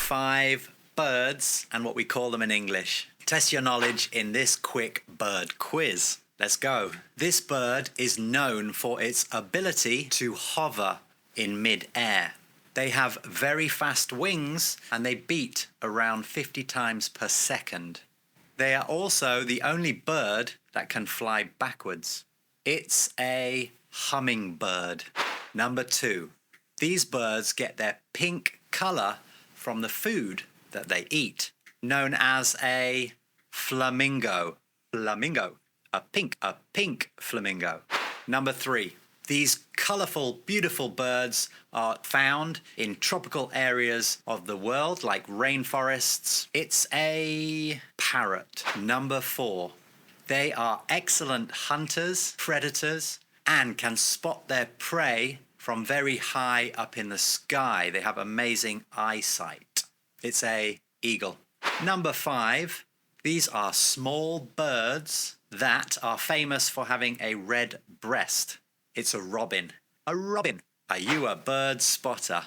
5 birds and what we call them in English. Test your knowledge in this quick bird quiz. Let's go. This bird is known for its ability to hover in mid-air. They have very fast wings and they beat around 50 times per second. They are also the only bird that can fly backwards. It's a hummingbird. Number 2. These birds get their pink color from the food that they eat, known as a flamingo. Flamingo. A pink flamingo. Number 3. These colourful, beautiful birds are found in tropical areas of the world, like rainforests. It's a parrot. Number 4. They are excellent hunters, predators, and can spot their prey from very high up in the sky. They have amazing eyesight. It's a eagle. Number 5. These are small birds that are famous for having a red breast. It's a robin. A robin. Are you a bird spotter?